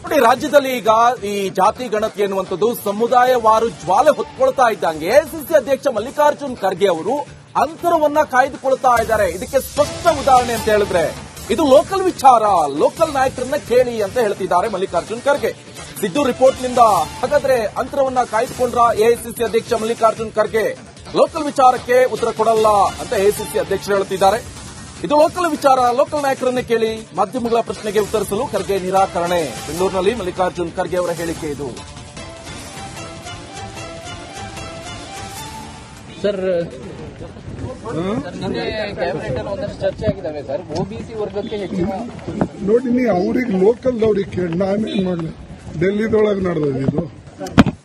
ನೋಡಿ, ರಾಜ್ಯದಲ್ಲಿ ಈಗ ಈ ಜಾತಿ ಗಣತಿ ಎನ್ನುವಂಥದ್ದು ಸಮುದಾಯವಾರು ಜ್ವಾಲೆ ಹೊತ್ಕೊಳ್ತಾ ಇದ್ದಂಗೆ ಎಐಸಿಸಿ ಅಧ್ಯಕ್ಷ ಮಲ್ಲಿಕಾರ್ಜುನ್ ಖರ್ಗೆ ಅವರು ಅಂತರವನ್ನ ಕಾಯ್ದುಕೊಳ್ತಾ ಇದ್ದಾರೆ. ಇದಕ್ಕೆ ಸ್ಪಷ್ಟ ಉದಾಹರಣೆ ಅಂತ ಹೇಳಿದ್ರೆ ಇದು ಲೋಕಲ್ ವಿಚಾರ, ಲೋಕಲ್ ನಾಯಕರನ್ನ ಕೇಳಿ ಅಂತ ಹೇಳ್ತಿದ್ದಾರೆ ಮಲ್ಲಿಕಾರ್ಜುನ್ ಖರ್ಗೆ. ಸಿದ್ದು ರಿಪೋರ್ಟ್ನಿಂದ ಹಾಗಾದ್ರೆ ಅಂತರವನ್ನ ಕಾಯ್ದುಕೊಂಡ್ರ ಎಐಸಿಸಿ ಅಧ್ಯಕ್ಷ ಮಲ್ಲಿಕಾರ್ಜುನ್ ಖರ್ಗೆ? ಲೋಕಲ್ ವಿಚಾರಕ್ಕೆ ಉತ್ತರ ಕೊಡಲ್ಲ ಅಂತ ಎಐಸಿಸಿ ಅಧ್ಯಕ್ಷರು ಹೇಳುತ್ತಿದ್ದಾರೆ. ಇದು ಲೋಕಲ್ ವಿಚಾರ, ಲೋಕಲ್ ನಾಯಕರನ್ನೇ ಕೇಳಿ. ಮಾಧ್ಯಮಗಳ ಪ್ರಶ್ನೆಗೆ ಉತ್ತರಿಸಲು ಖರ್ಗೆ ನಿರಾಕರಣೆ. ಬೆಂಗಳೂರಿನಲ್ಲಿ ಮಲ್ಲಿಕಾರ್ಜುನ್ ಖರ್ಗೆ ಅವರ ಹೇಳಿಕೆ ಇದು. ಸರ್, ಕ್ಯಾಬಿನೆಟ್ ಅಲ್ಲಿ ಒಂದಷ್ಟು ಚರ್ಚೆ ಆಗಿದ್ದಾವೆ ಸರ್. ಒಬಿಸಿ ವರ್ಗಕ್ಕೆ ಹೆಚ್ಚಿನ ನೋಡಿ, ನೀವು ಅವ್ರಿಗೆ ಲೋಕಲ್ದವ್ರಿಗೆ ಕೇಳಿ, ನಾನೇನ್ ಮಾಡಲಿ. ಡೆಲ್ಲಿದೊಳಗೆ ನಡೆದಿದೆ ಇದು.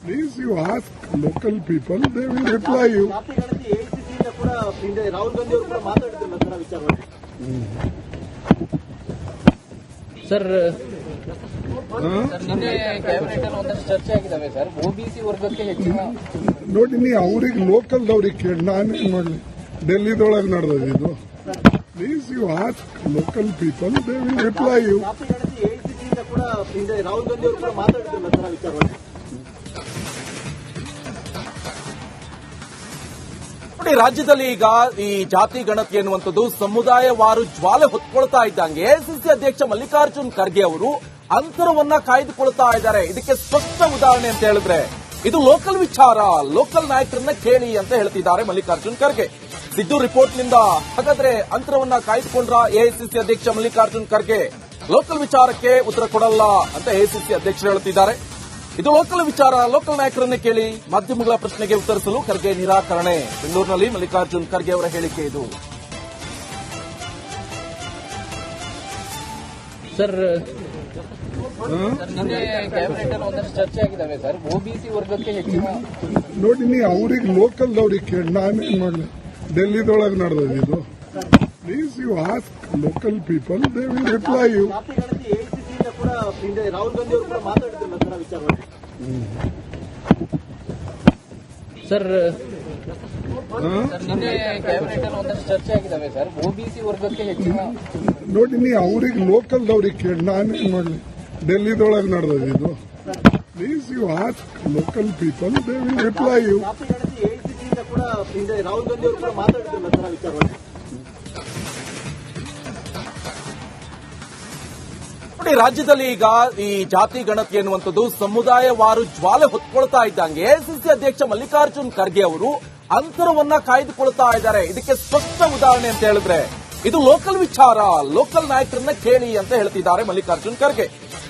Please you ask local people, they will reply you. Rahul Gandhi ಅವರು ಕೂಡ ಮಾತಾಡಿದ್ರು ವಿಚಾರವಾಗಿ. ಸರ್, ಕ್ಯಾಬಿನೆಟ್ ಅಲ್ಲಿ ಒಂದಷ್ಟು ಚರ್ಚೆ ಆಗಿದ್ದಾವೆ ಸರ್. ಒಬಿಸಿ ವರ್ಗಕ್ಕೆ ಹೆಚ್ಚಿನ ನೋಡಿ, ನೀವು ಅವ್ರಿಗೆ ಲೋಕಲ್ದವ್ರಿಗೆ ಕೇಳಿ, ನಾನೇನ್ ಮಾಡಲಿ. ಡೆಲ್ಲಿದೊಳಗೆ ನಡೆದಿದೆ ಇದು. Please you ask local people, they will reply you. ಕೂಡ ರಾಹುಲ್ ಗಾಂಧಿ ಅವರು ಕೂಡ ಮಾತಾಡಿದ್ರು ವಿಚಾರವಾಗಿ. ನೋಡಿ, ರಾಜ್ಯದಲ್ಲಿ ಈಗ ಈ ಜಾತಿ ಗಣತಿ ಎನ್ನುವಂಥದ್ದು ಸಮುದಾಯವಾರು ಜ್ವಾಲೆ ಹೊತ್ಕೊಳ್ತಾ ಇದ್ದಂಗೆ ಎಐಸಿಸಿ ಅಧ್ಯಕ್ಷ ಮಲ್ಲಿಕಾರ್ಜುನ್ ಖರ್ಗೆ ಅವರು ಅಂತರವನ್ನ ಕಾಯ್ದುಕೊಳ್ತಾ ಇದ್ದಾರೆ. ಇದಕ್ಕೆ ಸ್ಪಷ್ಟ ಉದಾಹರಣೆ ಅಂತ ಹೇಳಿದ್ರೆ ಇದು ಲೋಕಲ್ ವಿಚಾರ, ಲೋಕಲ್ ನಾಯಕರನ್ನ ಕೇಳಿ ಅಂತ ಹೇಳ್ತಿದ್ದಾರೆ ಮಲ್ಲಿಕಾರ್ಜುನ್ ಖರ್ಗೆ. ಸಿದ್ದು ರಿಪೋರ್ಟ್ನಿಂದ ಹಾಗಾದ್ರೆ ಅಂತರವನ್ನ ಕಾಯ್ದುಕೊಂಡ್ರ ಎಐಸಿಸಿ ಅಧ್ಯಕ್ಷ ಮಲ್ಲಿಕಾರ್ಜುನ್ ಖರ್ಗೆ? ಲೋಕಲ್ ವಿಚಾರಕ್ಕೆ ಉತ್ತರ ಕೊಡಲ್ಲ ಅಂತ ಎಐಸಿಸಿ ಅಧ್ಯಕ್ಷರು ಹೇಳುತ್ತಿದ್ದಾರೆ. ಇದು ಲೋಕಲ್ ವಿಚಾರ, ಲೋಕಲ್ ನಾಯಕರನ್ನೇ ಕೇಳಿ. ಮಾಧ್ಯಮಗಳ ಪ್ರಶ್ನೆಗೆ ಉತ್ತರಿಸಲು ಖರ್ಗೆ ನಿರಾಕರಣೆ. ಬೆಂಗಳೂರಿನಲ್ಲಿ ಮಲ್ಲಿಕಾರ್ಜುನ್ ಖರ್ಗೆ ಅವರ ಹೇಳಿಕೆ ಇದು. ಸರ್, ಕ್ಯಾಬಿನೆಟ್ ಅಲ್ಲಿ ಒಂದಷ್ಟು ಚರ್ಚೆ ಆಗಿದ್ದಾವೆ ಸರ್. ಒಬಿಸಿ ವರ್ಗಕ್ಕೆ ಹೆಚ್ಚಿನ ನೋಡಿ, ನೀವು ಅವ್ರಿಗೆ ಲೋಕಲ್ದವ್ರಿಗೆ ಕೇಳಿ, ನಾನೇನ್ ಮಾಡಲಿ. ಡೆಲ್ಲಿದೊಳಗೆ ನಡೆದಿದೆ ಇದು. Please you ask local people, they will reply you. ಕೂಡ ರಾಹುಲ್ ಗಾಂಧಿ ಅವರು ಕೂಡ ಮಾತಾಡಿದ್ರು ವಿಚಾರವಾಗಿ. ಸರ್, ಕ್ಯಾಬಿನೆಟ್ ಅಲ್ಲಿ ಒಂದಷ್ಟು ಚರ್ಚೆ ಆಗಿದ್ದಾವೆ ಸರ್. ಒಬಿಸಿ ವರ್ಗಕ್ಕೆ ಹೆಚ್ಚಿನ ನೋಡಿ, ನೀವು ಅವ್ರಿಗೆ ಲೋಕಲ್ದವ್ರಿಗೆ ಕೇಳಿ, ನಾನೇನ್ ಮಾಡಲಿ. ಡೆಲ್ಲಿದೊಳಗೆ ನಡೆದಿದೆ ಇದು. Please you ask local people, they will reply you. ಕೂಡ ರಾಹುಲ್ ಗಾಂಧಿ ಅವರು ಕೂಡ ಮಾತಾಡಿದ್ರು ವಿಚಾರವಾಗಿ. ನೋಡಿ, ರಾಜ್ಯದಲ್ಲಿ ಈಗ ಈ ಜಾತಿ ಗಣತಿ ಎನ್ನುವಂಥದ್ದು ಸಮುದಾಯವಾರು ಜ್ವಾಲೆ ಹೊತ್ಕೊಳ್ತಾ ಇದ್ದಂಗೆ ಎಐಸಿಸಿ ಅಧ್ಯಕ್ಷ ಮಲ್ಲಿಕಾರ್ಜುನ್ ಖರ್ಗೆ ಅವರು ಅಂತರವನ್ನ ಕಾಯ್ದುಕೊಳ್ತಾ ಇದ್ದಾರೆ. ಇದಕ್ಕೆ ಸ್ಪಷ್ಟ ಉದಾಹರಣೆ ಅಂತ ಹೇಳಿದ್ರೆ ಇದು ಲೋಕಲ್ ವಿಚಾರ, ಲೋಕಲ್ ನಾಯಕರನ್ನ ಕೇಳಿ ಅಂತ ಹೇಳ್ತಿದ್ದಾರೆ ಮಲ್ಲಿಕಾರ್ಜುನ್ ಖರ್ಗೆ.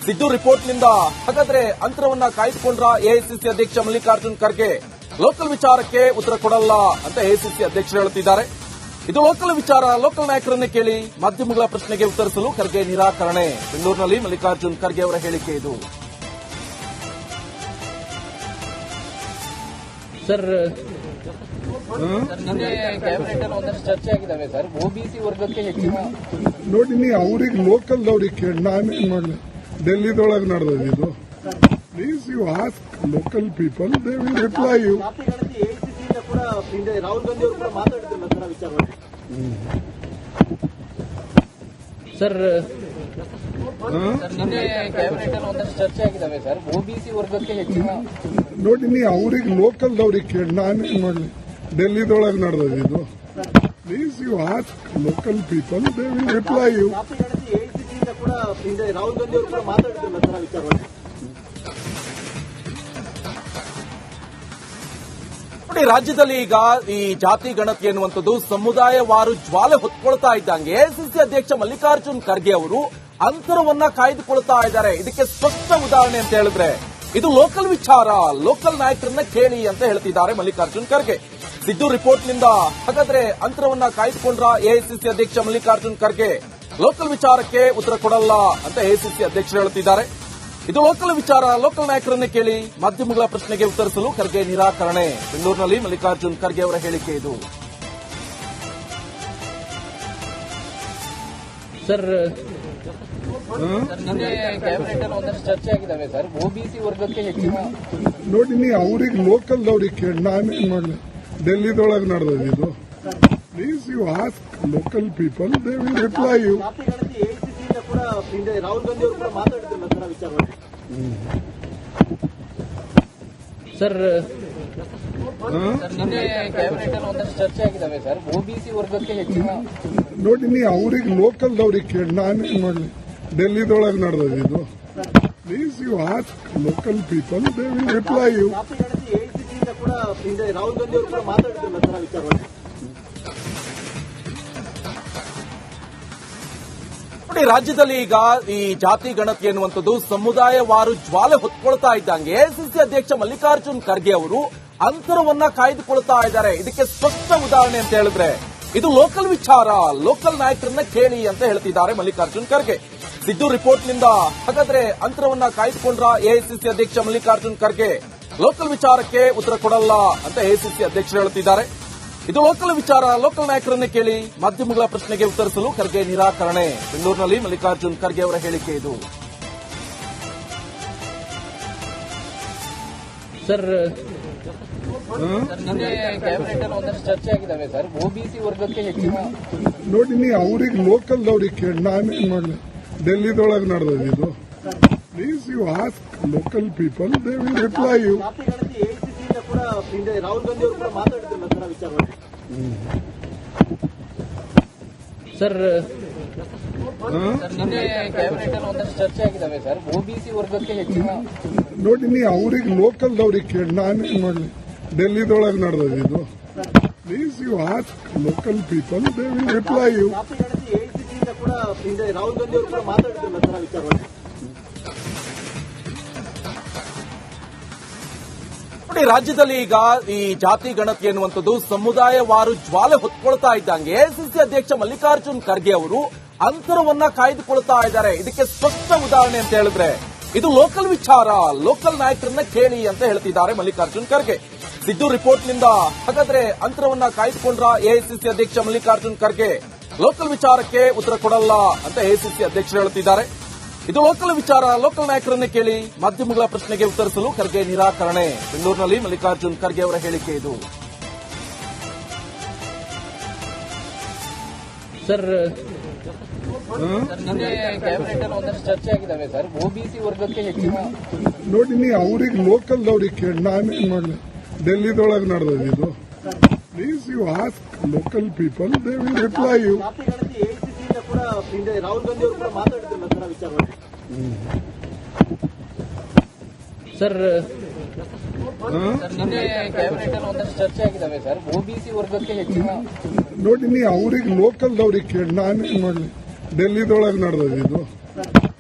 ಸಿದ್ದು ರಿಪೋರ್ಟ್ನಿಂದ ಹಾಗಾದ್ರೆ ಅಂತರವನ್ನ ಕಾಯ್ದುಕೊಂಡ್ರ ಎಐಸಿಸಿ ಅಧ್ಯಕ್ಷ ಮಲ್ಲಿಕಾರ್ಜುನ್ ಖರ್ಗೆ? ಲೋಕಲ್ ವಿಚಾರಕ್ಕೆ ಉತ್ತರ ಕೊಡಲ್ಲ ಅಂತ ಎಐಸಿಸಿ ಅಧ್ಯಕ್ಷರು ಹೇಳುತ್ತಿದ್ದಾರೆ. ಇದು ಲೋಕಲ್ ವಿಚಾರ, ಲೋಕಲ್ ನಾಯಕರನ್ನೇ ಕೇಳಿ. ಮಾಧ್ಯಮಗಳ ಪ್ರಶ್ನೆಗೆ ಉತ್ತರಿಸಲು ಖರ್ಗೆ ನಿರಾಕರಣೆ. ಬೆಂಗಳೂರಿನಲ್ಲಿ ಮಲ್ಲಿಕಾರ್ಜುನ್ ಖರ್ಗೆ ಅವರ ಹೇಳಿಕೆ ಇದು. ಸರ್, ಕ್ಯಾಬಿನೆಟ್ ಅಲ್ಲಿ ಒಂದಷ್ಟು ಚರ್ಚೆ ಆಗಿದ್ದಾವೆ ಸರ್. ಒಬಿಸಿ ವರ್ಗಕ್ಕೆ ಹೆಚ್ಚಿನ ನೋಡಿ, ನೀವು ಅವ್ರಿಗೆ ಲೋಕಲ್ದವ್ರಿಗೆ ಕೇಳಿ, ನಾನೇನ್ ಮಾಡಲಿ. ಡೆಲ್ಲಿದೊಳಗೆ ನಡೆದಿದೆ ಇದು. Please you ask local people, they will reply you. ಕೂಡ ರಾಹುಲ್ ಗಾಂಧಿ ಅವರು ಕೂಡ ಮಾತಾಡಿದ್ರು ವಿಚಾರವಾಗಿ. ಸರ್, ಕ್ಯಾಬಿನೆಟ್ ಅಲ್ಲಿ ಒಂದಷ್ಟು ಚರ್ಚೆ ಆಗಿದ್ದಾವೆ ಸರ್. ಒಬಿಸಿ ವರ್ಗಕ್ಕೆ ಹೆಚ್ಚಿನ ನೋಡಿ, ನೀವು ಅವ್ರಿಗೆ ಲೋಕಲ್ದವ್ರಿಗೆ ಕೇಳಿ, ನಾನೇನ್ ಮಾಡಲಿ. ಡೆಲ್ಲಿದೊಳಗೆ ನಡೆದಿದೆ ಇದು. Please you ask local people, they will reply you. ಕೂಡ ರಾಹುಲ್ ಗಾಂಧಿ ಅವರು ಕೂಡ ಮಾತಾಡಿದ್ರು ವಿಚಾರವಾಗಿ. ನೋಡಿ, ರಾಜ್ಯದಲ್ಲಿ ಈಗ ಈ ಜಾತಿ ಗಣತಿ ಎನ್ನುವಂಥದ್ದು ಸಮುದಾಯವಾರು ಜ್ವಾಲೆ ಹೊತ್ಕೊಳ್ತಾ ಇದ್ದಂಗೆ ಎಐಸಿಸಿ ಅಧ್ಯಕ್ಷ ಮಲ್ಲಿಕಾರ್ಜುನ್ ಖರ್ಗೆ ಅವರು ಅಂತರವನ್ನ ಕಾಯ್ದುಕೊಳ್ತಾ ಇದ್ದಾರೆ. ಇದಕ್ಕೆ ಸ್ಪಷ್ಟ ಉದಾಹರಣೆ ಅಂತ ಹೇಳಿದ್ರೆ ಇದು ಲೋಕಲ್ ವಿಚಾರ, ಲೋಕಲ್ ನಾಯಕರನ್ನ ಕೇಳಿ ಅಂತ ಹೇಳ್ತಿದ್ದಾರೆ ಮಲ್ಲಿಕಾರ್ಜುನ್ ಖರ್ಗೆ. ಸಿದ್ದು ರಿಪೋರ್ಟ್ನಿಂದ ಹಾಗಾದ್ರೆ ಅಂತರವನ್ನ ಕಾಯ್ದುಕೊಂಡ್ರ ಎಐಸಿಸಿ ಅಧ್ಯಕ್ಷ ಮಲ್ಲಿಕಾರ್ಜುನ್ ಖರ್ಗೆ? ಲೋಕಲ್ ವಿಚಾರಕ್ಕೆ ಉತ್ತರ ಕೊಡಲ್ಲ ಅಂತ ಎಐಸಿಸಿ ಅಧ್ಯಕ್ಷರು ಹೇಳುತ್ತಿದ್ದಾರೆ. ಇದು ಲೋಕಲ್ ವಿಚಾರ, ಲೋಕಲ್ ನಾಯಕರನ್ನೇ ಕೇಳಿ. ಮಾಧ್ಯಮಗಳ ಪ್ರಶ್ನೆಗೆ ಉತ್ತರಿಸಲು ಖರ್ಗೆ ನಿರಾಕರಣೆ. ಬೆಂಗಳೂರಿನಲ್ಲಿ ಮಲ್ಲಿಕಾರ್ಜುನ್ ಖರ್ಗೆ ಅವರ ಹೇಳಿಕೆ ಇದು. ಸರ್, ಕ್ಯಾಬಿನೆಟ್ ಅಲ್ಲಿ ಒಂದಷ್ಟು ಚರ್ಚೆ ಆಗಿದ್ದಾವೆ ಸರ್. ಒಬಿಸಿ ವರ್ಗಕ್ಕೆ ಹೆಚ್ಚಿನ ನೋಡಿ, ನೀವು ಅವ್ರಿಗೆ ಲೋಕಲ್ದವ್ರಿಗೆ ಕೇಳಿ, ನಾನೇನ್ ಮಾಡಲಿ. ಡೆಲ್ಲಿದೊಳಗೆ ನಡೆದಿದೆ ಇದು. Please you ask local people, they will reply you. ಕೂಡ ರಾಹುಲ್ ಗಾಂಧಿ ಅವರು ಕೂಡ ಮಾತಾಡಿದ್ರು ವಿಚಾರವಾಗಿ. ಸರ್ ನಿನ್ನೆ ಕ್ಯಾಬಿನೆಟ್ ಅಲ್ಲಿ ಒಂದಷ್ಟು ಚರ್ಚೆ ಆಗಿದ್ದಾವೆ ಸರ್. ಒಬಿಸಿ ವರ್ಗಕ್ಕೆ ಹೆಚ್ಚಿನ ನೋಡಿ, ನೀ ಅವ್ರಿಗೆ ಲೋಕಲ್ದವ್ರಿಗೆ ಕೇಳಿ ನಾನೇನ್ ಮಾಡಲಿ. ಡೆಲ್ಲಿದೊಳಗೆ ನಡೆದದ್ದು ಇದು. Please you ask local people, they will reply you. ಜಾತಿ ಗಣತಿ ಎಐಸಿಸಿಯಿಂದ ಕೂಡ ಹಿಂದೆ ರಾಹುಲ್ ಗಾಂಧಿ ಅವರು ಕೂಡ ಮಾತಾಡ್ತಿಲ್ಲ ಸರ್ ಆ ವಿಚಾರವಾಗಿ. ನೋಡಿ, ರಾಜ್ಯದಲ್ಲಿ ಈಗ ಈ ಜಾತಿ ಗಣತಿ ಎನ್ನುವಂಥದ್ದು ಸಮುದಾಯವಾರು ಜ್ವಾಲೆ ಹೊತ್ಕೊಳ್ತಾ ಇದ್ದಂಗೆ ಎಐಸಿಸಿ ಅಧ್ಯಕ್ಷ ಮಲ್ಲಿಕಾರ್ಜುನ್ ಖರ್ಗೆ ಅವರು ಅಂತರವನ್ನ ಕಾಯ್ದುಕೊಳ್ತಾ ಇದ್ದಾರೆ. ಇದಕ್ಕೆ ಸ್ಪಷ್ಟ ಉದಾಹರಣೆ ಅಂತ ಹೇಳಿದ್ರೆ ಇದು ಲೋಕಲ್ ವಿಚಾರ, ಲೋಕಲ್ ನಾಯಕರನ್ನ ಕೇಳಿ ಅಂತ ಹೇಳ್ತಿದ್ದಾರೆ ಮಲ್ಲಿಕಾರ್ಜುನ್ ಖರ್ಗೆ. ಸಿದ್ದು ರಿಪೋರ್ಟ್ನಿಂದ ಹಾಗಾದ್ರೆ ಅಂತರವನ್ನ ಕಾಯ್ದುಕೊಂಡ್ರ ಎಐಸಿಸಿ ಅಧ್ಯಕ್ಷ ಮಲ್ಲಿಕಾರ್ಜುನ್ ಖರ್ಗೆ? ಲೋಕಲ್ ವಿಚಾರಕ್ಕೆ ಉತ್ತರ ಕೊಡಲ್ಲ ಅಂತ ಎಐಸಿಸಿ ಅಧ್ಯಕ್ಷರು ಹೇಳುತ್ತಿದ್ದಾರೆ. ಇದು ಲೋಕಲ್ ವಿಚಾರ, ಲೋಕಲ್ ನಾಯಕರನ್ನೇ ಕೇಳಿ. ಮಾಧ್ಯಮಗಳ ಪ್ರಶ್ನೆಗೆ ಉತ್ತರಿಸಲು ಖರ್ಗೆ ನಿರಾಕರಣೆ. ಬೆಂಗಳೂರಿನಲ್ಲಿ ಮಲ್ಲಿಕಾರ್ಜುನ್ ಖರ್ಗೆ ಅವರ ಹೇಳಿಕೆ ಇದು. ಸರ್ ನಿನ್ನೆ ಕ್ಯಾಬಿನೆಟ್ ಅಲ್ಲಿ ಒಂದಷ್ಟು ಚರ್ಚೆ ಆಗಿದ್ದಾವೆ ಸರ್. ಒಬಿಸಿ ವರ್ಗಕ್ಕೆ ಹೆಚ್ಚಿನ ನೋಡಿ, ನೀ ಅವ್ರಿಗೆ ಲೋಕಲ್ದವ್ರಿಗೆ ಕೇಳಿ ನಾನೇನ್ ಮಾಡಲಿ. ಡೆಲ್ಲಿದೊಳಗೆ ನಡೆದದ್ದು ಇದು. Please you ask local people, they will reply you. ಜಾತಿ ಗಣತಿ ಎಐಸಿಸಿಯಿಂದ ಕೂಡ ಹಿಂದೆ ರಾಹುಲ್ ಗಾಂಧಿ ಅವರು ಕೂಡ ಮಾತಾಡ್ತಿಲ್ಲ ಸರ್ ಆ ವಿಚಾರವಾಗಿ. ಸರ್ ನಿನ್ನೆ ಕ್ಯಾಬಿನೆಟ್ ಅಲ್ಲಿ ಒಂದಷ್ಟು ಚರ್ಚೆ ಆಗಿದ್ದಾವೆ ಸರ್. ಒಬಿಸಿ ವರ್ಗಕ್ಕೆ ಹೆಚ್ಚಿನ ನೋಡಿ, ನೀ ಅವ್ರಿಗೆ ಲೋಕಲ್ದವ್ರಿಗೆ ಕೇಳಿ ನಾನೇನ್ ಮಾಡಲಿ. ಡೆಲ್ಲಿದೊಳಗೆ ನಡೆದದ್ದು ಇದು. Please you ask local people, they will reply you. ಜಾತಿ ಗಣತಿ ಎಐಸಿಸಿಯಿಂದ ಕೂಡ ಹಿಂದೆ ರಾಹುಲ್ ಗಾಂಧಿ ಅವರು ಕೂಡ ಮಾತಾಡ್ತಿಲ್ಲ ಸರ್ ಆ ವಿಚಾರವಾಗಿ. ಸರ್ ನೋಡಿ, ರಾಜ್ಯದಲ್ಲಿ ಈಗ ಈ ಜಾತಿ ಗಣತಿ ಎನ್ನುವಂಥದ್ದು ಸಮುದಾಯವಾರು ಜ್ವಾಲೆ ಹೊತ್ಕೊಳ್ತಾ ಇದ್ದಂಗೆ ಎಐಸಿಸಿ ಅಧ್ಯಕ್ಷ ಮಲ್ಲಿಕಾರ್ಜುನ್ ಖರ್ಗೆ ಅವರು ಅಂತರವನ್ನ ಕಾಯ್ದುಕೊಳ್ತಾ ಇದ್ದಾರೆ. ಇದಕ್ಕೆ ಸ್ಪಷ್ಟ ಉದಾಹರಣೆ ಅಂತ ಹೇಳಿದ್ರೆ ಇದು ಲೋಕಲ್ ವಿಚಾರ, ಲೋಕಲ್ ನಾಯಕರನ್ನ ಕೇಳಿ. ಮಾಧ್ಯಮಗಳ ಪ್ರಶ್ನೆಗೆ ಉತ್ತರಿಸಲು ಖರ್ಗೆ ನಿರಾಕರಣೆ. ಬೆಂಗಳೂರಿನಲ್ಲಿ ಮಲ್ಲಿಕಾರ್ಜುನ್ ಖರ್ಗೆ ಅವರ ಹೇಳಿಕೆ ಇದು. ನೋಡಿ, ರಾಜ್ಯದಲ್ಲಿ ಈಗ ಈ ಜಾತಿ ಗಣತಿ ಎನ್ನುವಂಥದ್ದು ಸಮುದಾಯವಾರು ಜ್ವಾಲೆ ಹೊತ್ಕೊಳ್ತಾ ಇದ್ದಂಗೆ ಎಐಸಿಸಿ ಅಧ್ಯಕ್ಷ ಮಲ್ಲಿಕಾರ್ಜುನ್ ಖರ್ಗೆ ಅವರು ಅಂತರವನ್ನ ಕಾಯ್ದುಕೊಳ್ತಾ ಇದ್ದಾರೆ. ಇದಕ್ಕೆ ಸ್ಪಷ್ಟ ಉದಾಹರಣೆ ಅಂತ ಹೇಳಿದ್ರೆ ಇದು ಲೋಕಲ್ ವಿಚಾರ, ಲೋಕಲ್ ನಾಯಕರನ್ನ ಕೇಳಿ ಅಂತ ಹೇಳ್ತಿದ್ದಾರೆ ಮಲ್ಲಿಕಾರ್ಜುನ್ ಖರ್ಗೆ. ಸಿದ್ದು ರಿಪೋರ್ಟ್ನಿಂದ ಹಾಗಾದ್ರೆ ಅಂತರವನ್ನ ಕಾಯ್ದುಕೊಂಡ್ರ ಎಐಸಿಸಿ ಅಧ್ಯಕ್ಷ ಮಲ್ಲಿಕಾರ್ಜುನ್ ಖರ್ಗೆ? ಲೋಕಲ್ ವಿಚಾರಕ್ಕೆ ಉತ್ತರ ಕೊಡಲ್ಲ ಅಂತ ಎಐಸಿಸಿ ಅಧ್ಯಕ್ಷರು ಹೇಳುತ್ತಿದ್ದಾರೆ. ಇದು ಲೋಕಲ್ ವಿಚಾರ, ಲೋಕಲ್ ನಾಯಕರನ್ನೇ ಕೇಳಿ. ಮಾಧ್ಯಮಗಳ ಪ್ರಶ್ನೆಗೆ ಉತ್ತರಿಸಲು ಖರ್ಗೆ ನಿರಾಕರಣೆ. ಬೆಂಗಳೂರಿನಲ್ಲಿ ಮಲ್ಲಿಕಾರ್ಜುನ್ ಖರ್ಗೆ ಅವರ ಹೇಳಿಕೆ ಇದು. ಸರ್ ನಿನ್ನೆ ಕ್ಯಾಬಿನೆಟ್ ಅಲ್ಲಿ ಒಂದಷ್ಟು ಚರ್ಚೆ ಆಗಿದ್ದಾವೆ ಸರ್. ಒಬಿಸಿ ವರ್ಗಕ್ಕೆ ಹೆಚ್ಚಿನ ನೋಡಿ, ನೀ ಅವ್ರಿಗೆ ಲೋಕಲ್ದವ್ರಿಗೆ ಕೇಳಿ ನಾನೇನ್ ಮಾಡಲಿ. ಡೆಲ್ಲಿದೊಳಗೆ ನಡೆದದ್ದು ಇದು. Please you ask local people, they will reply you. ಜಾತಿ ಗಣತಿ ಎಐಸಿಸಿಯಿಂದ ಕೂಡ ಹಿಂದೆ ರಾಹುಲ್ ಗಾಂಧಿ ಅವರು ಕೂಡ ಮಾತಾಡ್ತಿಲ್ಲ ಸರ್ ಆ ವಿಚಾರವಾಗಿ. ಸರ್ ನಿನ್ನೆ ಕ್ಯಾಬಿನೆಟ್ ಅಲ್ಲಿ ಒಂದಷ್ಟು ಚರ್ಚೆ ಆಗಿದ್ದಾವೆ ಸರ್. ಒಬಿಸಿ ವರ್ಗಕ್ಕೆ ಹೆಚ್ಚಿನ ನೋಡಿ, ನೀ ಅವ್ರಿಗೆ ಲೋಕಲ್ದವ್ರಿಗೆ ಕೇಳಿ ನಾನೇನ್ ಮಾಡಲಿ. ಡೆಲ್ಲಿದೊಳಗೆ ನಡೆದದ್ದು ಇದು.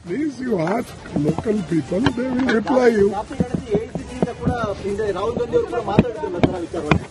Please you ask local people, they will reply you. ಜಾತಿ ಗಣತಿ ಎಐಸಿಸಿಯಿಂದ ಕೂಡ ಹಿಂದೆ ರಾಹುಲ್ ಗಾಂಧಿ ಅವರು ಕೂಡ ಮಾತಾಡ್ತಿಲ್ಲ ಸರ್ ಆ ವಿಚಾರವಾಗಿ.